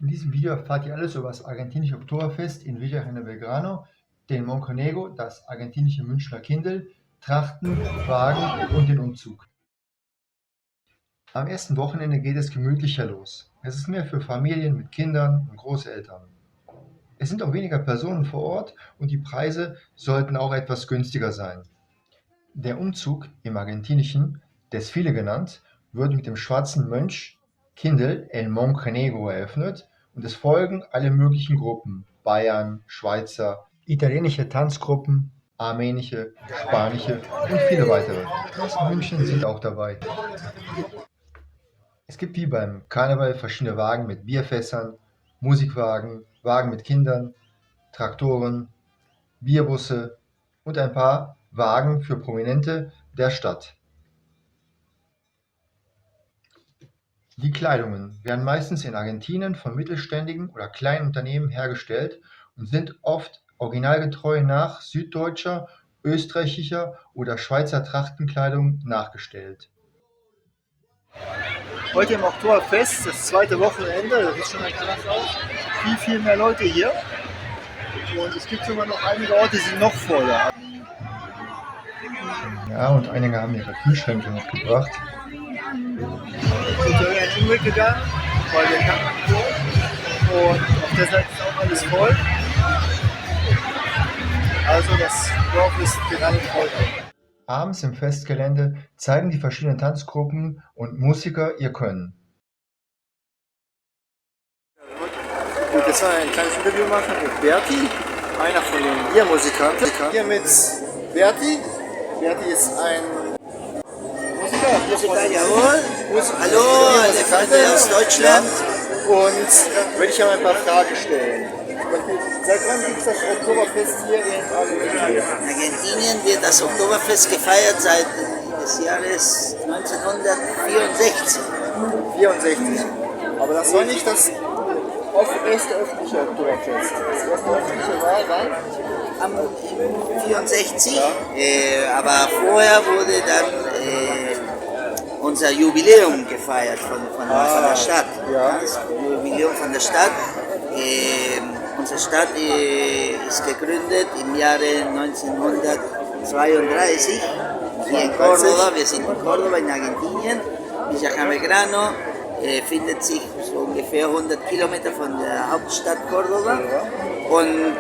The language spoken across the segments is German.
In diesem Video erfahrt ihr alles über das argentinische Oktoberfest in Villa General Belgrano, den Monconego, das argentinische Münchner Kindl, Trachten, Wagen und den Umzug. Am ersten Wochenende geht es gemütlicher los. Es ist mehr für Familien mit Kindern und Großeltern. Es sind auch weniger Personen vor Ort und die Preise sollten auch etwas günstiger sein. Der Umzug im argentinischen Desfile genannt, wird mit dem Schwarzen Mönch Kindl El Monconego eröffnet und es folgen alle möglichen Gruppen: Bayern, Schweizer, italienische Tanzgruppen, armenische, spanische und viele weitere. Aus München sind auch dabei. Es gibt wie beim Karneval verschiedene Wagen mit Bierfässern, Musikwagen, Wagen mit Kindern, Traktoren, Bierbusse und ein paar Wagen für Prominente der Stadt. Die Kleidungen werden meistens in Argentinien von mittelständigen oder kleinen Unternehmen hergestellt und sind oft originalgetreu nach süddeutscher, österreichischer oder Schweizer Trachtenkleidung nachgestellt. Heute im Oktoberfest, das zweite Wochenende, das ist schon ein krass aus. Viel mehr Leute hier. Und es gibt sogar noch einige Orte, die sind noch voller. Ja, und einige haben ihre Kühlschränke mitgebracht. Ich bin einen Umweg gegangen, weil wir tanken wollten. Und auf der Seite ist auch alles voll. Also das Dorf ist gerade voll. Abends im Festgelände zeigen die verschiedenen Tanzgruppen und Musiker ihr Können. Und jetzt mal ein kleines Interview machen mit Berti, einer von den Biermusikanten. Hier mit Berti. Berti ist ein Musiker, jawohl. Hallo, eine Freunde aus Deutschland. Und würde ich ja mal ein paar Fragen stellen. Seit wann gibt es das Oktoberfest hier in Argentinien? In Argentinien wird das Oktoberfest gefeiert seit des Jahres 1964. 64. Aber das war nicht das erste öffentliche Oktoberfest. Das erste öffentliche war wann? Am 64, aber vorher wurde dann unser Jubiläum gefeiert von der Stadt. Ja. Das Jubiläum von der Stadt. Unsere Stadt ist gegründet im Jahre 1932 hier in Córdoba. Wir sind in Córdoba in Argentinien. Villa General Belgrano findet sich so ungefähr 100 Kilometer von der Hauptstadt Córdoba. Und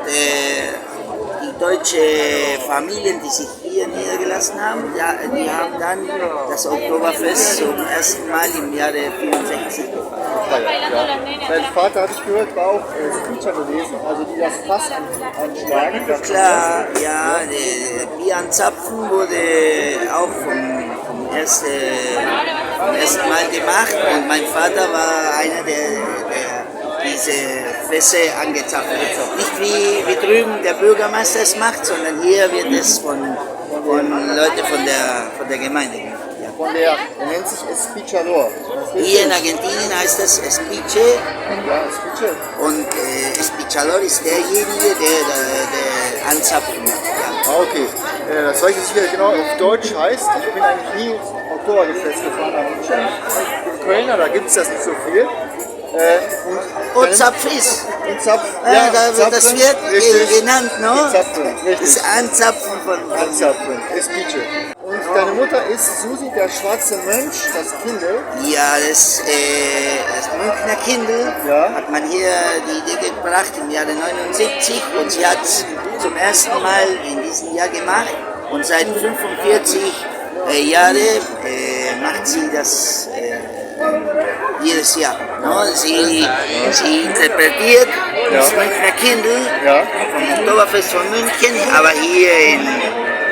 die deutschen Familien, die sich hier niedergelassen haben, ja, die haben dann das Oktoberfest zum ersten Mal im Jahre 64 gefeiert. Ja. Mein Vater, habe ich gehört, war auch Speaker gewesen, also die das Fass anschlagen. Klar, ja, der Bier anzapfen wurde auch vom ersten Mal gemacht und mein Vater war einer, der diese Fässer angezapft hat. Nicht wie drüben der Bürgermeister es macht, sondern hier wird es von Leuten von der Gemeinde gemacht. Der nennt sich Espichador. Hier in Argentinien heißt das Espiche. Ja, Espiche. Und Espichador ist derjenige, der anzapfen macht. Ja. Okay. Das weiß ich sicher genau auf Deutsch heißt. Ich bin eigentlich nie ins Oktoberfest gefahren nach München. In Köln, da gibt es das nicht so viel. Und Zapf ist. Und Zapf, ja, das wird genannt, no? Zapfen, richtig. Das Anzapfen von Anzapfen, Espiche. Und deine Mutter ist Susi, der schwarze Mönch, das Kindl. Ja, das Münchner Kindl hat man hier die Idee gebracht im Jahre 79 und sie hat es zum ersten Mal in diesem Jahr gemacht und seit 45 Jahren macht sie das jedes Jahr. No? Sie interpretiert das Münchner Kindl vom Oktoberfest von München, aber hier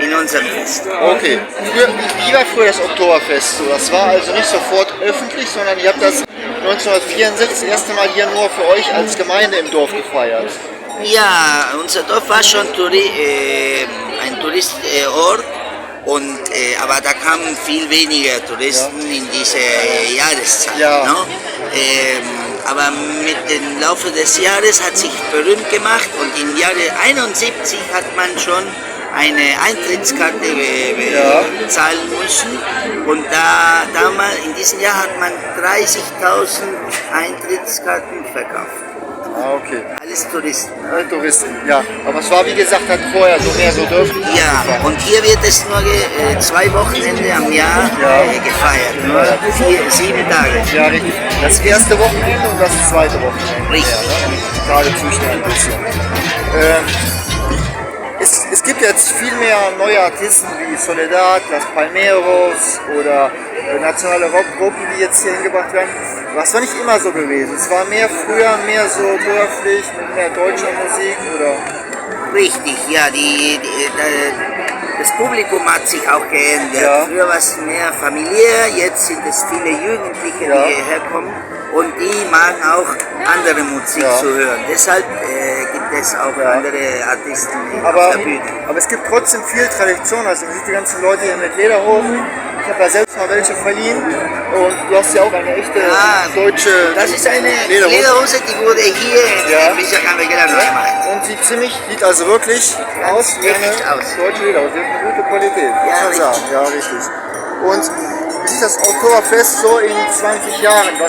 in unserem Fest. Okay. Wie war früher das Oktoberfest so? Das war also nicht sofort öffentlich, sondern ihr habt das 1964 das erste Mal hier nur für euch als Gemeinde im Dorf gefeiert. Ja, unser Dorf war schon ein Touristort. Aber da kamen viel weniger Touristen in diese Jahreszeit. Ja. No? Aber mit dem Laufe des Jahres hat sich berühmt gemacht und im Jahre 71 hat man schon eine Eintrittskarte zahlen müssen. Und damals, in diesem Jahr hat man 30.000 Eintrittskarten verkauft. Ah, okay. Alles Touristen. Touristen, ja. Aber es war wie gesagt halt vorher so mehr so dürftig. Ja, und hier wird es nur 2 Wochenende am Jahr gefeiert. Nur 7 Tage. Ja, richtig. Das erste Wochenende und das zweite Wochenende. Richtig. Ja, ne? Gerade zwischen ein bisschen. Es gibt jetzt viel mehr neue Artisten wie Soledad, Las Palmeros oder nationale Rockgruppen, die jetzt hier hingebracht werden. Das war nicht immer so gewesen. Es war früher mehr so dörflich, mit mehr deutscher Musik, oder? Richtig, ja. Das Publikum hat sich auch geändert. Ja. Früher war es mehr familiär, jetzt sind es viele Jugendliche, die hierher kommen und die magen auch andere Musik zu hören. Deshalb gibt es auch andere Artisten auf der Bühne. Aber es gibt trotzdem viel Tradition. Also man sieht die ganzen Leute hier mit Lederhosen. Ich habe ja selbst mal welche verliehen und du hast ja auch eine echte deutsche Das ist eine Lederhose, die wurde hier in Villa Belgrano gemacht. Und sieht also wirklich aus wie eine deutsche Lederhose. Die hat eine gute Qualität, muss man sagen. Ja, richtig. Und wie sieht das Oktoberfest so in 20 Jahren?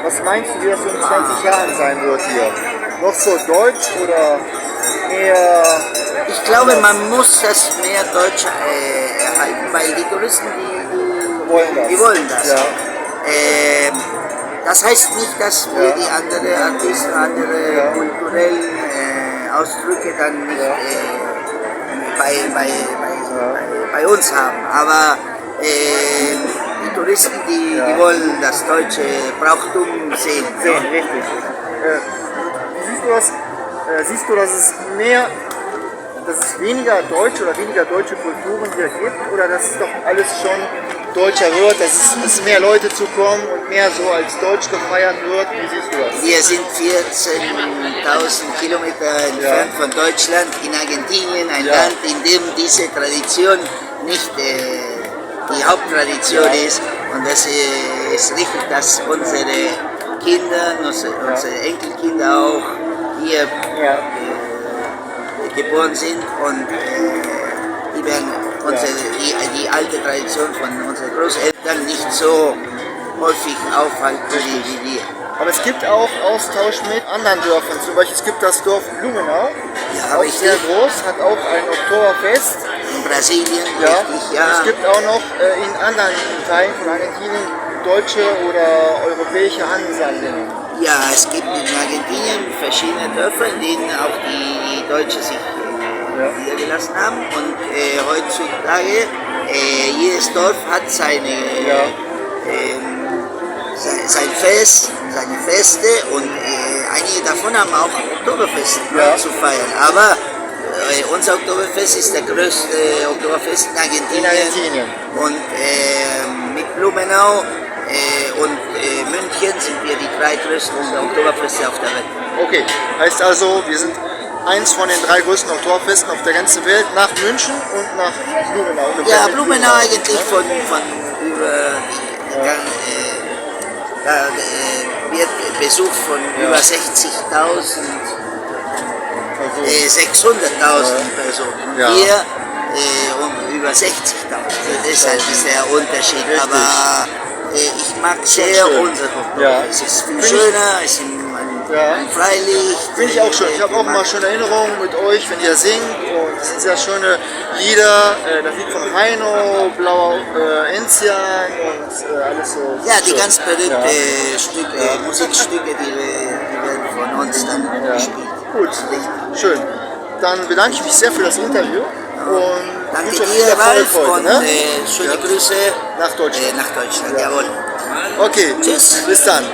Was meinst du, wie das so in 20 Jahren sein wird hier? Noch so deutsch oder eher... Ich glaube, man muss das mehr Deutsch erhalten, weil die Touristen, die wollen das. Ja. Das heißt nicht, dass wir die anderen Artisten, andere kulturellen Ausdrücke dann nicht bei uns haben. Aber die Touristen, die wollen das deutsche Brauchtum sehen. Richtig. Siehst du, dass es weniger deutsche oder weniger deutsche Kulturen hier gibt, oder dass es doch alles schon deutscher wird, dass es mehr Leute zukommen und mehr so als deutsch gefeiert wird? Wie siehst du das? Wir sind 14.000 Kilometer entfernt von Deutschland, in Argentinien, ein Land, in dem diese Tradition nicht die Haupttradition ist. Und das ist richtig, dass unsere Kinder, unsere Enkelkinder auch hier geboren sind und die werden die alte Tradition von unseren Großeltern nicht so häufig aufhalten wie wir. Aber es gibt auch Austausch mit anderen Dörfern. Zum Beispiel es gibt das Dorf Blumenau, auch sehr groß, hat auch ein Oktoberfest. In Brasilien, richtig, Es gibt auch noch in anderen Teilen von Argentinien deutsche oder europäische Ansammlungen. Ja, es gibt in Argentinien verschiedene Dörfer, in denen auch die Deutschen sich niedergelassen haben. Und heutzutage, jedes Dorf hat sein Fest, seine Feste, und einige davon haben auch Oktoberfest zu feiern. Aber unser Oktoberfest ist der größte Oktoberfest in Argentinien. Und mit Blumenau und München sind wir die 3 größten Oktoberfeste auf der Welt. Okay, heißt also, wir sind eins von den 3 größten Oktoberfesten auf der ganzen Welt, nach München und nach Blumenau. Ja, Blumenau eigentlich von wird besucht von über 60.000, 600.000 Personen. Ja. Hier um über 60.000. Das ist halt der Unterschied. Richtig. Aber ich mag sehr unser Oktoberfest. Es ist viel schöner, es ist ein Freilicht. Finde ich auch schön. Ich habe auch immer schöne Erinnerungen mit euch, wenn ihr singt. Und es sind sehr schöne Lieder. Das Lied von Heino, Blauer Enzian und alles so. Ja, die ganz berühmten Musikstücke, die werden von uns dann gespielt. Gut, schön. Dann bedanke ich mich sehr für das Interview. Und danke wünsche euch dir, viel Erfolg Ralf, heute, und ne? schöne Grüße Nach Deutschland. nach Deutschland. Jawohl. Okay, Tschüss. Bis dann.